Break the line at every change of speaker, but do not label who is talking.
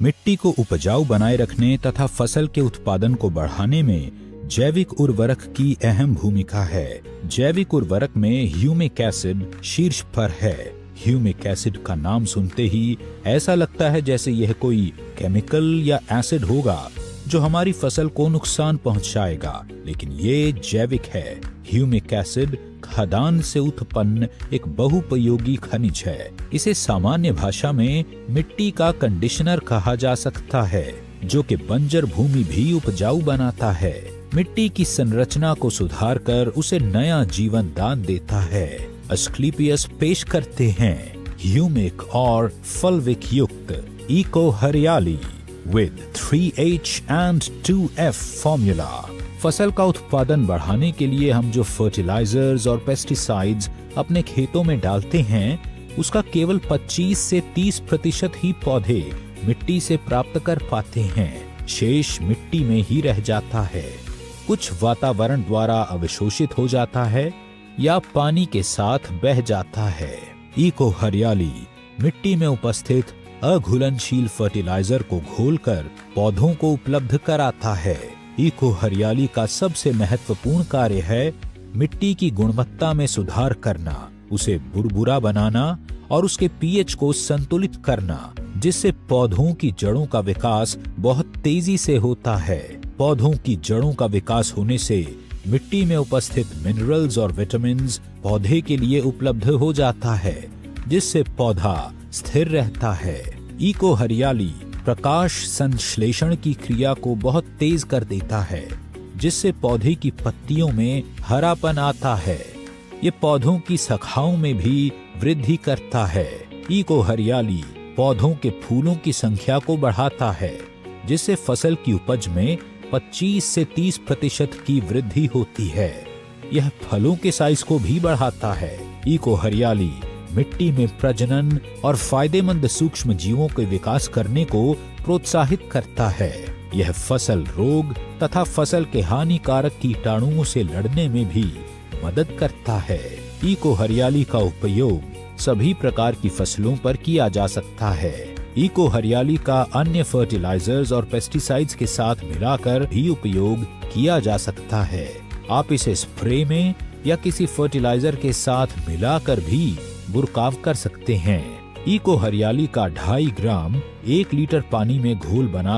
मिट्टी को उपजाऊ बनाए रखने तथा फसल के उत्पादन को बढ़ाने में जैविक उर्वरक की अहम भूमिका है। जैविक उर्वरक में ह्यूमिक एसिड शीर्ष पर है। ह्यूमिक एसिड का नाम सुनते ही ऐसा लगता है जैसे यह कोई केमिकल या एसिड होगा जो हमारी फसल को नुकसान पहुंचाएगा, लेकिन ये जैविक है। ह्यूमिक एसिड खदान से उत्पन्न एक बहुपयोगी खनिज है। इसे सामान्य भाषा में मिट्टी का कंडीशनर कहा जा सकता है, जो कि बंजर भूमि भी उपजाऊ बनाता है। मिट्टी की संरचना को सुधार कर उसे नया जीवन दान देता है। अस्क्लेपियस पेश करते हैं ह्यूमिक और फल्विक युक्त इको हरियाली with 3H and 2F formula. फसल का उत्पादन बढ़ाने के लिए हम जो फर्टिलाइजर्स और पेस्टिसाइड्स अपने खेतों में डालते हैं, उसका केवल 25 से 30% ही पौधे मिट्टी से प्राप्त कर पाते हैं। शेष मिट्टी में ही रह जाता है। कुछ वातावरण द्वारा अवशोषित हो जाता है या पानी के साथ बह जाता है। इको हरियाली मिट्टी में उपस्थित अघुलनशील फर्टिलाइजर को घोलकर पौधों को उपलब्ध कराता है। इको हरियाली का सबसे महत्वपूर्ण कार्य है मिट्टी की गुणवत्ता में सुधार करना, उसे बुरबुरा बनाना और उसके पीएच को संतुलित करना, जिससे पौधों की जड़ों का विकास बहुत तेजी से होता है। पौधों की जड़ों का विकास होने से मिट्टी में उपस्थित मिनरल्स और विटामिन्स पौधे के लिए उपलब्ध हो जाता है, जिससे पौधा स्थिर रहता है। इको हरियाली प्रकाश संश्लेषण की क्रिया को बहुत तेज कर देता है, जिससे पौधे की पत्तियों में हरापन आता है। ये पौधों की शाखाओं में भी वृद्धि करता है। इको हरियाली पौधों के फूलों की संख्या को बढ़ाता है, जिससे फसल की उपज में 25 से 30% की वृद्धि होती है। यह फलों के साइज को भी बढ़ाता है। इको हरियाली मिट्टी में प्रजनन और फायदेमंद सूक्ष्म जीवों के विकास करने को प्रोत्साहित करता है। यह फसल रोग तथा फसल के हानिकारक कीटाणुओं से लड़ने में भी मदद करता है। इको हरियाली का उपयोग सभी प्रकार की फसलों पर किया जा सकता है। इको हरियाली का अन्य फर्टिलाइजर्स और पेस्टिसाइड्स के साथ मिलाकर भी उपयोग किया जा सकता है। आप इसे स्प्रे में या किसी फर्टिलाइजर के साथ मिलाकर भी बुरकाव कर सकते हैं। इको हरियाली का 2.5 ग्राम 1 लीटर पानी में घोल बना